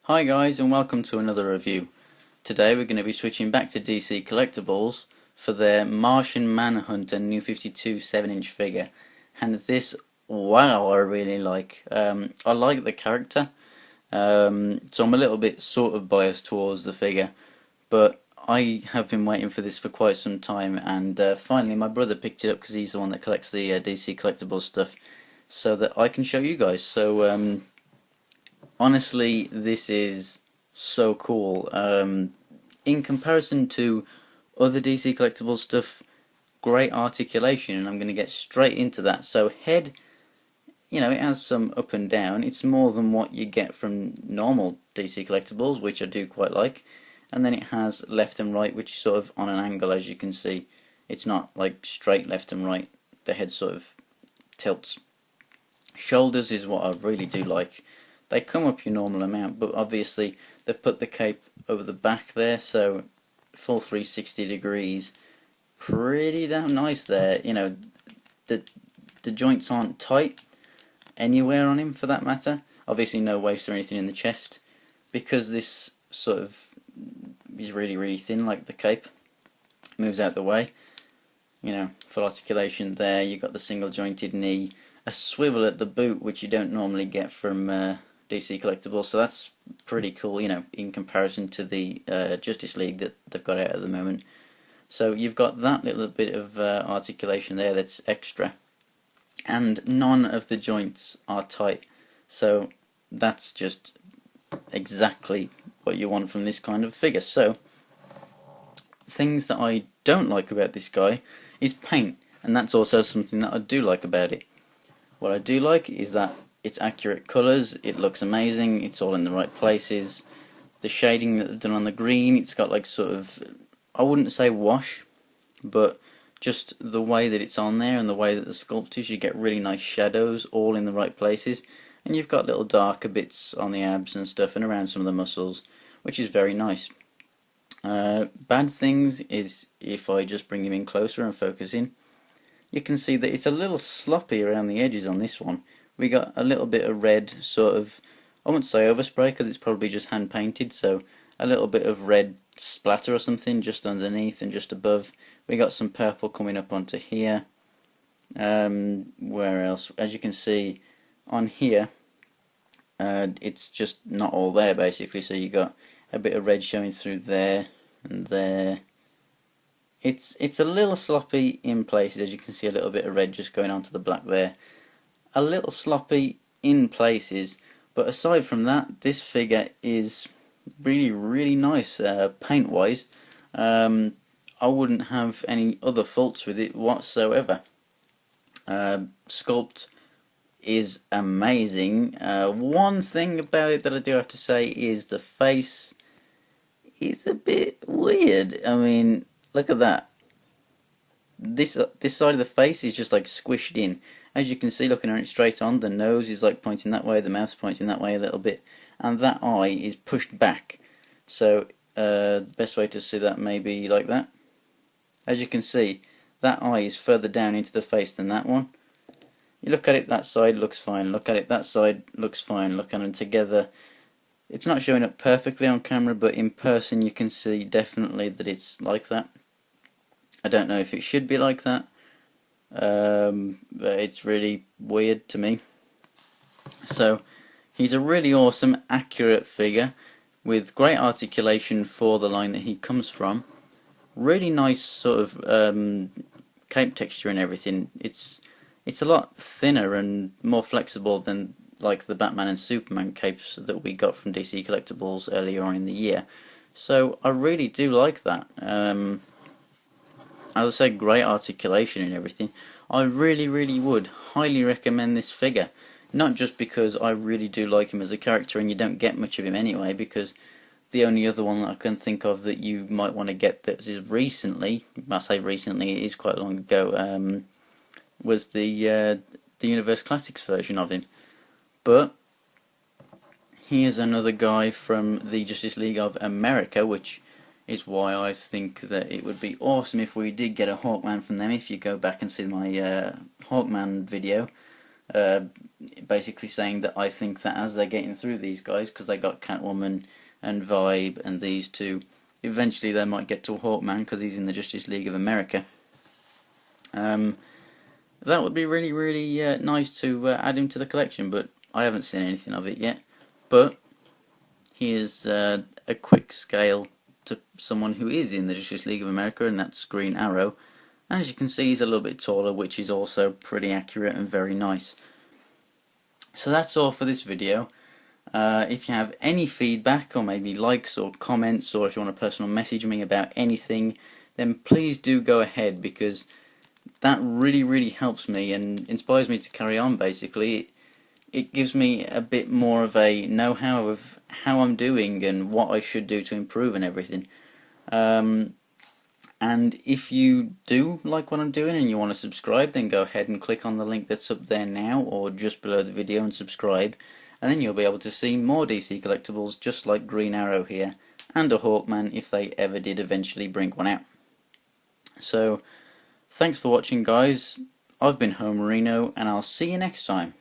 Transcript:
Hi guys, and welcome to another review. Today we're going to be switching back to DC Collectibles for their Martian Manhunter New 52 7-inch figure. And this, wow, I really like. I like the character, so I'm a little bit sort of biased towards the figure. But I have been waiting for this for quite some time, and finally my brother picked it up because he's the one that collects the DC Collectibles stuff, so that I can show you guys. So honestly, this is so cool. In comparison to other DC Collectibles stuff, great articulation, and I'm going to get straight into that. So head, it has some up and down. It's more than what you get from normal DC Collectibles, which I do quite like. And then it has left and right, which is sort of on an angle, as you can see. It's not like straight left and right. The head sort of tilts. Shoulders is what I really do like. They come up your normal amount, but obviously they've put the cape over the back there, so full 360 degrees. Pretty damn nice there. The joints aren't tight anywhere on him for that matter. Obviously no waist or anything in the chest, because this sort of is really thin, like the cape. Moves out the way. Full articulation there. You've got the single jointed knee, a swivel at the boot, which you don't normally get from DC Collectibles, so that's pretty cool, in comparison to the Justice League that they've got out at the moment. So you've got that little bit of articulation there that's extra, and none of the joints are tight, so that's just exactly what you want from this kind of figure. So things that I don't like about this guy is paint, and that's also something that I do like about it. What I do like is that it's accurate colours, it looks amazing, it's all in the right places. The shading that they've done on the green, it's got like sort of, I wouldn't say wash, but just the way that it's on there and the way that the sculpt is, you get really nice shadows all in the right places. And you've got little darker bits on the abs and stuff and around some of the muscles, which is very nice. Bad things is if I just bring him in closer and focus in, you can see that it's a little sloppy around the edges on this one. We got a little bit of red, sort of, I wouldn't say overspray because it's probably just hand painted, so a little bit of red splatter or something just underneath and just above. We got some purple coming up onto here. Where else? As you can see on here, it's just not all there basically, so you got a bit of red showing through there and there. It's a little sloppy in places, as you can see a little bit of red just going onto the black there. A little sloppy in places, but aside from that, this figure is really nice paint wise. I wouldn't have any other faults with it whatsoever. Sculpt is amazing. One thing about it that I do have to say is the face is a bit weird. I mean, look at that. This side of the face is just like squished in. As you can see, looking at it straight on, the nose is like pointing that way, the mouth's pointing that way a little bit, and that eye is pushed back. So the best way to see that may be like that. As you can see, that eye is further down into the face than that one. You look at it that side, looks fine. Look at it that side, looks fine. Look at them together. It's not showing up perfectly on camera, but in person you can see definitely that it's like that. I don't know if it should be like that. But it's really weird to me. So he's a really awesome, accurate figure with great articulation for the line that he comes from. Really nice sort of cape texture and everything. It's a lot thinner and more flexible than like the Batman and Superman capes that we got from DC Collectibles earlier on in the year. So I really do like that. As I said, great articulation and everything. I really would highly recommend this figure. Not just because I really do like him as a character, and you don't get much of him anyway, because the only other one that I can think of that you might want to get that is recently, I say recently, it is quite long ago, was the Universe Classics version of him. But here's another guy from the Justice League of America, which is why I think that it would be awesome if we did get a Hawkman from them. If you go back and see my Hawkman video, basically saying that I think that as they're getting through these guys, because they got Catwoman and Vibe and these two, eventually they might get to Hawkman because he's in the Justice League of America. That would be really, really nice to add him to the collection, but I haven't seen anything of it yet. But he is a quick scale to someone who is in the Justice League of America, and that's Green Arrow. As you can see, he's a little bit taller, which is also pretty accurate and very nice. So that's all for this video. If you have any feedback, or maybe likes or comments, or if you want to personal message me about anything, then please do go ahead, because that really, really helps me and inspires me to carry on. Basically, it gives me a bit more of a know-how of how I'm doing and what I should do to improve and everything. And if you do like what I'm doing and you want to subscribe, then go ahead and click on the link that's up there now or just below the video and subscribe, and then you'll be able to see more DC collectibles just like Green Arrow here, and a Hawkman if they ever did eventually bring one out. So thanks for watching, guys. I've been Homerino, and I'll see you next time.